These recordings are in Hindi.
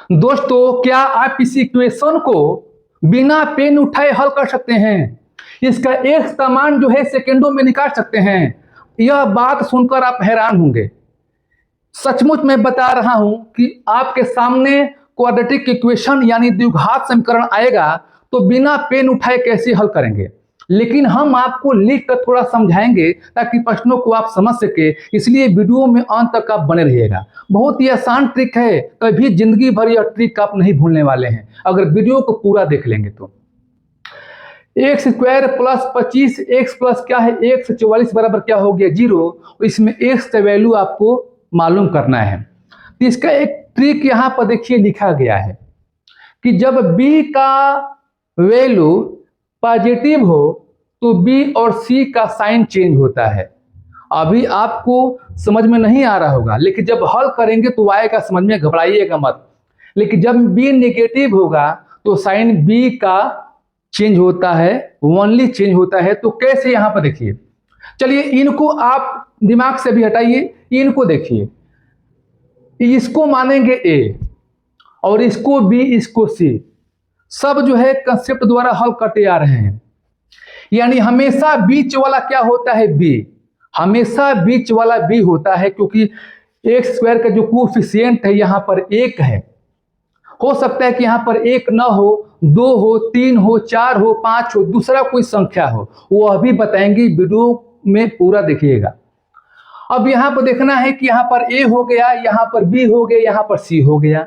दोस्तों, क्या आप इस इक्वेशन को बिना पेन उठाए हल कर सकते हैं? इसका एक समान जो है सेकेंडों में निकाल सकते हैं। यह बात सुनकर आप हैरान होंगे। सचमुच मैं बता रहा हूं कि आपके सामने क्वाड्रेटिक इक्वेशन यानी द्विघात समीकरण आएगा तो बिना पेन उठाए कैसे हल करेंगे, लेकिन हम आपको लिख कर थोड़ा समझाएंगे ताकि प्रश्नों को आप समझ सके। इसलिए वीडियो में अंत तक आप बने रहिएगा। बहुत ही आसान ट्रिक है, कभी जिंदगी भर यह ट्रिक आप नहीं भूलने वाले हैं अगर वीडियो को पूरा देख लेंगे तो। X square plus 25 x plus क्या है 144 बराबर क्या हो गया 0। इसमें एक्स का वैल्यू आपको मालूम करना है। तो इसका एक ट्रिक यहाँ पर देखिए लिखा गया है कि जब b का वैल्यू पॉजिटिव हो तो b और c का साइन चेंज होता है। अभी आपको समझ में नहीं आ रहा होगा, लेकिन जब हल करेंगे तो आएगा समझ में, घबराइएगा मत। लेकिन जब b नेगेटिव होगा तो साइन b का चेंज होता है, ओनली चेंज होता है। तो कैसे यहाँ पर देखिए, चलिए इनको आप दिमाग से भी हटाइए, इनको देखिए। इसको मानेंगे a और इसको b इसको c, सब जो है कंसेप्ट द्वारा हल करते आ रहे हैं। यानी हमेशा बीच वाला क्या होता है b, हमेशा बीच वाला b होता है, क्योंकि एक्स स्क्वायर का जो कोफिशिएंट है यहाँ पर 1 है। हो सकता है कि यहाँ पर 1 न हो, 2 हो, 3 हो, 4 हो, 5 हो, दूसरा कोई संख्या हो, वो अभी बताएंगे, वीडियो में पूरा देखिएगा। अब यहाँ पर देखना है कि यहाँ पर a हो गया, यहाँ पर b हो गया, यहाँ पर c हो गया।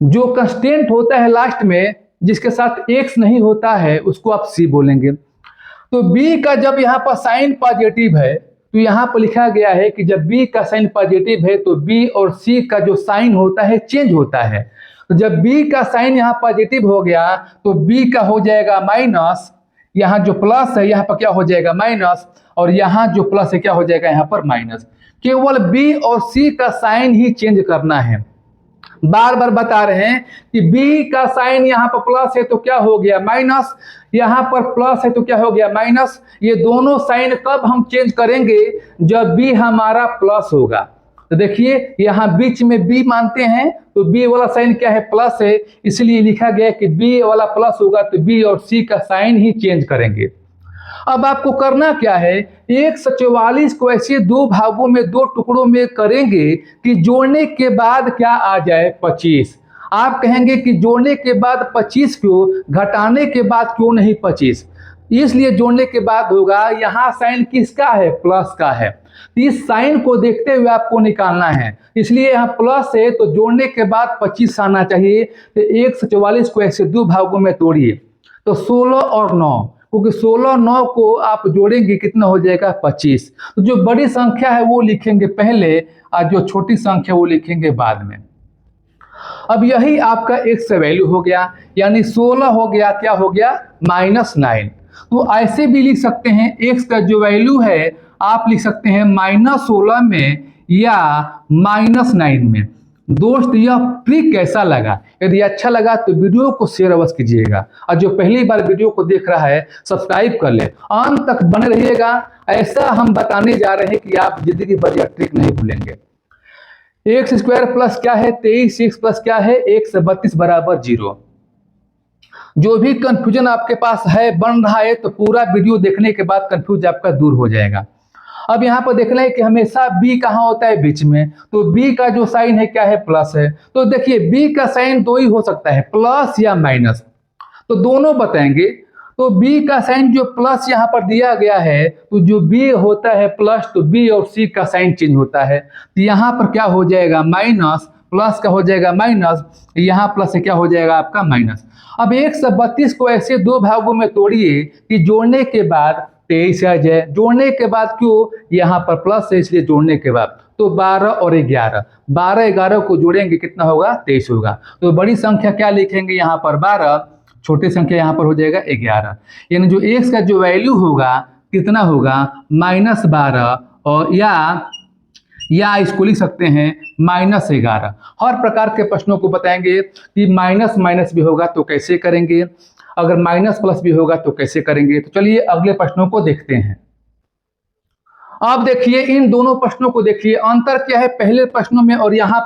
जो कंस्टेंट होता है लास्ट में जिसके साथ x नहीं होता है उसको आप c बोलेंगे। तो b का जब यहाँ पर साइन पॉजिटिव है तो यहाँ पर लिखा गया है कि जब b का साइन पॉजिटिव है तो b और c का जो साइन होता है चेंज होता है। तो जब b का साइन यहाँ पॉजिटिव हो गया तो b का हो जाएगा माइनस, यहाँ जो प्लस है यहाँ पर क्या हो जाएगा माइनस, और यहाँ जो प्लस है क्या हो जाएगा यहाँ पर माइनस। केवल b और c का साइन ही चेंज करना है। बार बार बता रहे हैं कि b का साइन यहाँ पर प्लस है तो क्या हो गया माइनस, यहाँ पर प्लस है तो क्या हो गया माइनस। ये दोनों साइन कब हम चेंज करेंगे, जब b हमारा प्लस होगा। तो देखिए यहाँ बीच में b मानते हैं तो b वाला साइन क्या है प्लस है, इसलिए लिखा गया कि b वाला प्लस होगा तो b और c का साइन ही चेंज करेंगे। अब आपको करना क्या है, 144 को ऐसे दो भागों में, दो टुकड़ों में करेंगे कि जोड़ने के बाद क्या आ जाए 25। आप कहेंगे कि जोड़ने के बाद 25 क्यों, घटाने के बाद क्यों नहीं 25? इसलिए जोड़ने के बाद होगा, यहाँ साइन किसका है प्लस का है, तो इस साइन को देखते हुए आपको निकालना है। इसलिए यहाँ प्लस है तो जोड़ने के बाद 25 आना चाहिए। तो 144 को ऐसे दो भागों में तोड़िए तो 16 और 9, क्योंकि 16 9 को आप जोड़ेंगे कितना हो जाएगा 25। तो जो बड़ी संख्या है वो लिखेंगे पहले और जो छोटी संख्या वो लिखेंगे बाद में। अब यही आपका x का वैल्यू हो गया, यानी 16 हो गया क्या हो गया -9। तो ऐसे भी लिख सकते हैं, x का जो वैल्यू है आप लिख सकते हैं -16 में या -9 में। दोस्त यह ट्रिक कैसा लगा? यदि अच्छा लगा तो वीडियो को शेयर अवश्य कीजिएगा, और जो पहली बार वीडियो को देख रहा है सब्सक्राइब कर ले, अंत तक बने रहिएगा। ऐसा हम बताने जा रहे हैं कि आप जिंदगी भर यह ट्रिक नहीं भूलेंगे। एक्स स्क्वायर प्लस क्या है 23 एक्स प्लस क्या है 132 बराबर 0। जो भी कंफ्यूजन आपके पास है बन रहा है तो पूरा वीडियो देखने के बाद कंफ्यूज आपका दूर हो जाएगा। अब यहाँ पर देखना है कि हमेशा b कहाँ होता है बीच में, तो b का जो साइन है क्या है प्लस है। तो देखिए b का साइन दो ही हो सकता है, प्लस या माइनस, तो दोनों बताएंगे। तो b का साइन जो प्लस यहाँ पर दिया गया है, तो जो b होता है प्लस तो b और c का साइन चेंज होता है। तो यहाँ पर क्या हो जाएगा माइनस, प्लस का हो जाएगा माइनस, यहाँ प्लस से क्या हो जाएगा आपका माइनस। अब 132 को ऐसे दो भागों में तोड़िए कि जोड़ने के बाद 23 आ जाए। जोड़ने के बाद क्यों, यहाँ पर प्लस है इसलिए जोड़ने के बाद। तो 12 और 11, 12 11 को जोड़ेंगे कितना होगा 23 होगा। तो बड़ी संख्या क्या लिखेंगे यहाँ पर 12, छोटी संख्या यहाँ पर हो जाएगा 11। यानी जो x का जो वैल्यू होगा कितना होगा -12, और या इसको लिख सकते हैं -11। हर प्रकार के प्रश्नों को बताएंगे कि माइनस माइनस भी होगा तो कैसे करेंगे, अगर माइनस प्लस भी होगा तो कैसे करेंगे। तो चलिए अगले प्रश्नों को देखते हैं। अब देखिए इन दोनों प्रश्नों को देखिए, अंतर क्या है पहले प्रश्नों में और यहाँ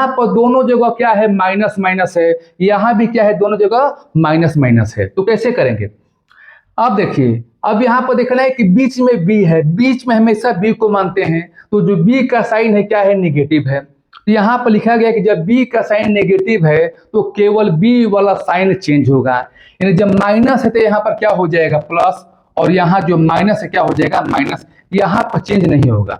पर दोनों जगह क्या है माइनस माइनस है, यहाँ भी क्या है दोनों जगह माइनस माइनस है। तो कैसे करेंगे? अब देखिए, अब यहाँ पर देखना है कि बीच में बी है, बीच में हमेशा बी को मानते हैं, तो जो बी का साइन है क्या है निगेटिव है। तो यहाँ पर लिखा गया कि जब बी का साइन नेगेटिव है तो केवल बी वाला साइन चेंज होगा, यानी जब माइनस है तो यहाँ पर क्या हो जाएगा प्लस, और यहाँ जो माइनस है क्या हो जाएगा माइनस, यहाँ पर चेंज नहीं होगा।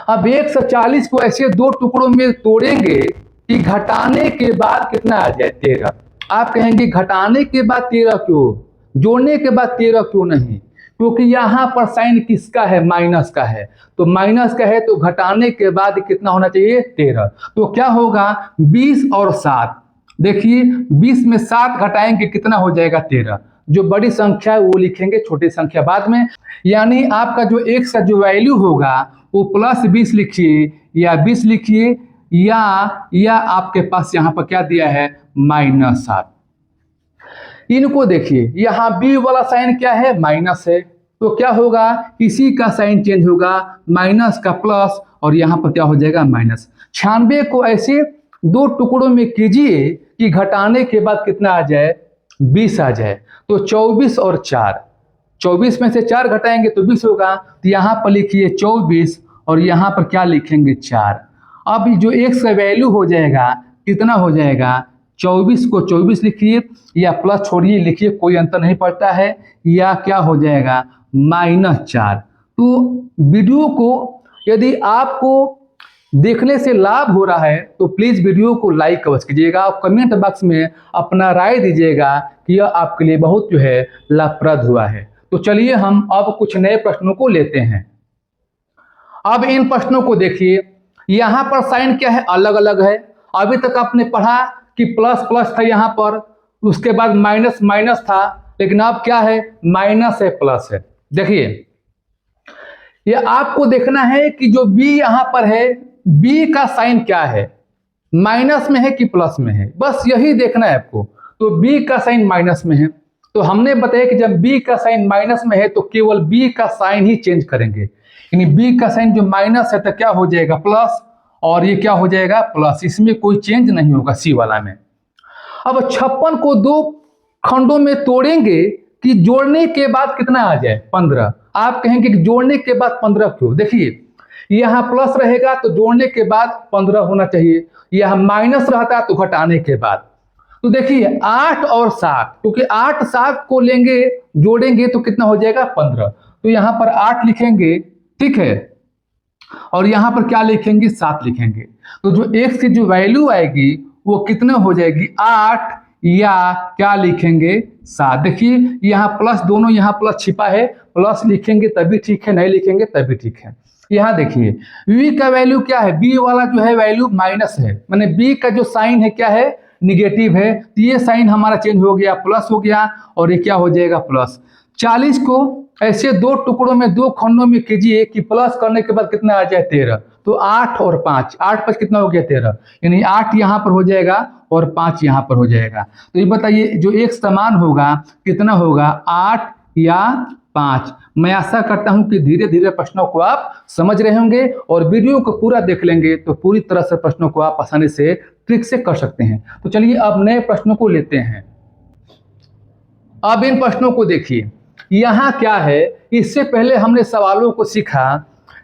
अब 140 को ऐसे दो टुकड़ों में तोड़ेंगे कि घटाने के बाद कितना आ जाए 13। आप कहेंगे घटाने के बाद 13 क्यों, जोड़ने के बाद 13 क्यों नहीं? क्योंकि यहाँ पर साइन किसका है माइनस का है, तो माइनस का है तो घटाने के बाद कितना होना चाहिए 13। तो क्या होगा 20 और 7, देखिए 20 में 7 घटाएंगे कितना हो जाएगा 13। जो बड़ी संख्या है वो लिखेंगे, छोटी संख्या बाद में। यानी आपका जो x का जो वैल्यू होगा वो प्लस 20 लिखिए या 20 लिखिए, या आपके पास यहाँ पर क्या दिया है -7। इनको देखिए, यहाँ b वाला साइन क्या है माइनस है, तो क्या होगा इसी का साइन चेंज होगा, माइनस का प्लस और यहाँ पर क्या हो जाएगा माइनस। 96 को ऐसे दो टुकड़ों में कीजिए कि घटाने के बाद कितना आ जाए 20 आ जाए। तो 24 और 4, 24 में से 4 घटाएंगे तो 20 होगा, तो यहाँ पर लिखिए 24 और यहाँ पर क्या लिखेंगे 4। अब जो x का वैल्यू हो जाएगा कितना हो जाएगा 24 को 24 लिखिए या प्लस छोड़िए लिखिए, कोई अंतर नहीं पड़ता है, या क्या हो जाएगा -4। तो वीडियो को यदि आपको देखने से लाभ हो रहा है तो प्लीज़ वीडियो को लाइक अवश्य कीजिएगा और कमेंट बॉक्स में अपना राय दीजिएगा कि यह आपके लिए बहुत जो है लाभप्रद हुआ है। तो चलिए हम अब कुछ नए प्रश्नों को लेते हैं। अब इन प्रश्नों को देखिए, यहाँ पर साइन क्या है अलग अलग है। अभी तक आपने पढ़ा कि प्लस प्लस था यहाँ पर, उसके बाद माइनस माइनस था, लेकिन अब क्या है माइनस है प्लस है। देखिए ये आपको देखना है कि जो b यहाँ पर है b का साइन क्या है, माइनस में है कि प्लस में है, बस यही देखना है आपको। तो b का साइन माइनस में है, तो हमने बताया कि जब b का साइन माइनस में है तो केवल b का साइन ही चेंज करेंगे, यानी b का साइन जो माइनस है तो क्या हो जाएगा प्लस, और ये क्या हो जाएगा प्लस, इसमें कोई चेंज नहीं होगा सी वाला में। अब 56 को दो खंडों में तोड़ेंगे कि जोड़ने के बाद कितना आ जाए 15। आप कहेंगे कि जोड़ने के बाद 15 क्यों, देखिए यहाँ प्लस रहेगा तो जोड़ने के बाद 15 होना चाहिए, यहाँ माइनस रहता तो घटाने के बाद। तो देखिए 8 और 7, क्योंकि 8 7 को लेंगे जोड़ेंगे तो कितना हो जाएगा 15, तो यहाँ पर 8 लिखेंगे, ठीक है, और यहाँ पर क्या लिखेंगे 7 लिखेंगे। तो जो x की जो वैल्यू आएगी वो कितना हो जाएगी 8 या क्या लिखेंगे 7। देखिए यहाँ प्लस, दोनों यहाँ प्लस छिपा है, प्लस लिखेंगे तभी ठीक है, नहीं लिखेंगे तभी ठीक है। यहाँ देखिए v का वैल्यू क्या है, b वाला जो है वैल्यू माइनस है, माने b का जो साइन है क्या है निगेटिव है, तो ये साइन हमारा चेंज हो गया प्लस हो गया, और ये क्या हो जाएगा प्लस। 40 को ऐसे दो टुकड़ों में दो खंडों में कीजिए कि प्लस करने के बाद कितना आ जाए 13। तो 8 और 5, 8 5 कितना हो गया 13, यानी 8 यहाँ पर हो जाएगा और 5 यहाँ पर हो जाएगा। तो ये बताइए जो एक समान होगा कितना होगा 8 या 5। मैं आशा करता हूं कि धीरे धीरे प्रश्नों को आप समझ रहे होंगे और वीडियो को पूरा देख लेंगे तो पूरी तरह से प्रश्नों को आप आसानी से ट्रिक से कर सकते हैं। तो चलिए अब नए प्रश्नों को लेते हैं। अब इन प्रश्नों को देखिए, यहाँ क्या है, इससे पहले हमने सवालों को सीखा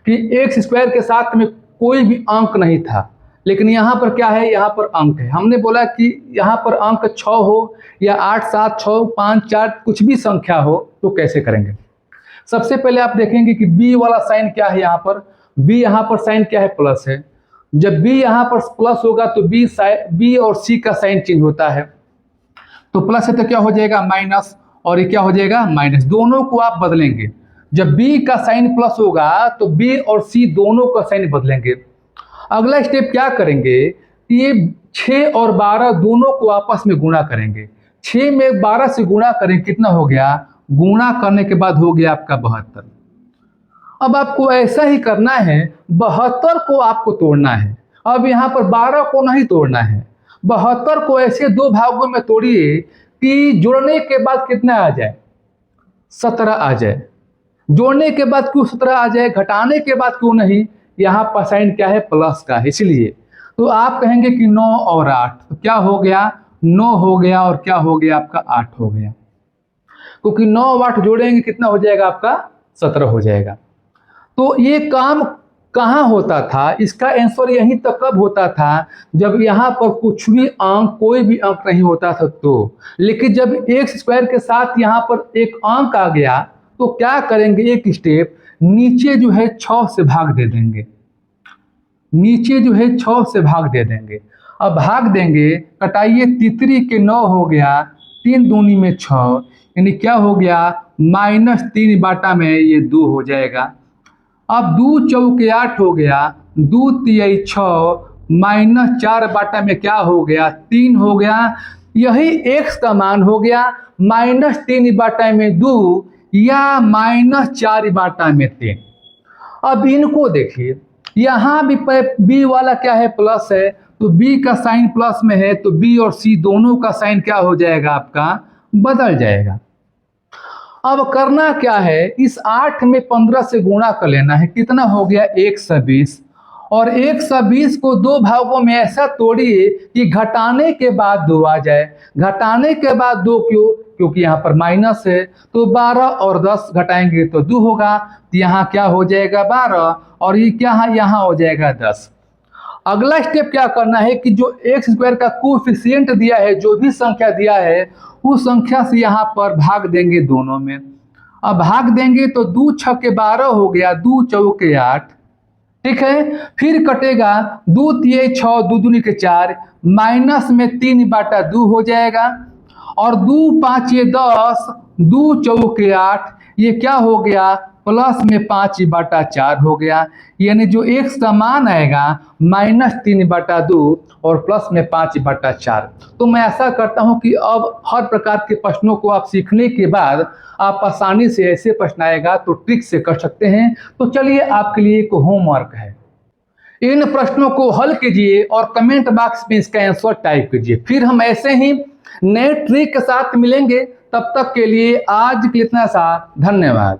कि एक्स स्क्वायर के साथ में कोई भी अंक नहीं था, लेकिन यहाँ पर क्या है, यहाँ पर अंक है। हमने बोला कि यहाँ पर अंक 6 हो या 8 7 6 5 4 कुछ भी संख्या हो तो कैसे करेंगे। सबसे पहले आप देखेंगे कि b वाला साइन क्या है, यहाँ पर b यहाँ पर साइन क्या है प्लस है। जब b यहाँ पर प्लस होगा तो b और c का साइन चेंज होता है, तो प्लस है तो क्या हो जाएगा माइनस, और ये क्या हो जाएगा माइनस। दोनों को आप बदलेंगे, जब b का साइन प्लस होगा तो b और c दोनों का साइन बदलेंगे। अगला स्टेप क्या करेंगे, ये 6 और 12 दोनों को आपस में गुणा करेंगे। 6 में 12 से गुणा करें कितना हो गया, गुणा करने के बाद हो गया आपका 72। अब आपको ऐसा ही करना है, 72 को आपको तोड़ना है। अब यहाँ पर 12 को नहीं तोड़ना है, 72 को ऐसे दो भागों में तोड़िए कि जोड़ने के बाद कितना आ जाए 17 आ जाए। जोड़ने के बाद क्यों 17 आ जाए, घटाने के बाद क्यों नहीं? यहाँ पर साइन क्या है? प्लस का है, इसलिए। तो आप कहेंगे कि 9 और 8, तो क्या हो गया? 9 हो गया और क्या हो गया आपका? 8 हो गया, क्योंकि 9 और 8 जोड़ेंगे कितना हो जाएगा आपका? 17 हो जाएगा। तो ये काम कहाँ होता था? इसका आंसर यहीं तक कब होता था? जब यहाँ पर कुछ भी अंक, कोई भी अंक नहीं होता था तो। लेकिन जब एक्स स्क्वायर के साथ यहाँ पर एक अंक आ गया तो क्या करेंगे? एक स्टेप नीचे जो है 6 से भाग दे देंगे, नीचे जो है 6 से भाग दे देंगे। अब भाग देंगे, कटाइए, तितरी के 9 हो गया, 3 दूनी में 6, यानी क्या हो गया? -3 बाटा में ये 2 हो जाएगा। अब 2 चौके 8 हो गया, 2 तियाई 6, -4 बाटा में क्या हो गया? 3 हो गया। यही x का मान हो गया -3 बाटा में 2 या -4 बाटा में 3। अब इनको देखिए, यहाँ भी b वाला क्या है? प्लस है, तो b का साइन प्लस में है, तो b और c दोनों का साइन क्या हो जाएगा आपका? बदल जाएगा। अब करना क्या है? इस 8 में 15 से गुणा कर लेना है। कितना हो गया? 120। और 120 को 2 भागों में ऐसा तोड़िए कि घटाने के बाद 2 आ जाए। घटाने के बाद 2 क्यों? क्योंकि यहाँ पर माइनस है, तो 12 और 10 घटाएंगे तो 2 होगा, तो यहाँ क्या हो जाएगा? 12, और ये क्या है? यहाँ हो जाएगा 10। अगला स्टेप क्या करना है कि जो एक्स स्क्वायर का कोएफिशिएंट दिया है, जो भी संख्या दिया है, उस संख्या से यहाँ पर भाग देंगे दोनों में। अब भाग देंगे तो 2 छक्के 12 हो गया, 2 चौके 8, ठीक है। फिर कटेगा, 2 तिये 6, 2 दूनी के 4, माइनस में 3 बाटा 2 हो जाएगा, और 2 पाँचे 10, 2 चौके 8, ये क्या हो गया? प्लस में 5 बाटा 4 हो गया। यानी जो x का मान आएगा -3 बाटा 2 और प्लस में 5 बाटा 4। तो मैं ऐसा करता हूं कि अब हर प्रकार के प्रश्नों को आप सीखने के बाद आप आसानी से ऐसे प्रश्न आएगा तो ट्रिक से कर सकते हैं। तो चलिए, आपके लिए एक होमवर्क है, इन प्रश्नों को हल कीजिए और कमेंट बॉक्स में इसका आंसर टाइप कीजिए। फिर हम ऐसे ही नए ट्रिक के साथ मिलेंगे। तब तक के लिए आज के लिए इतना सा, धन्यवाद।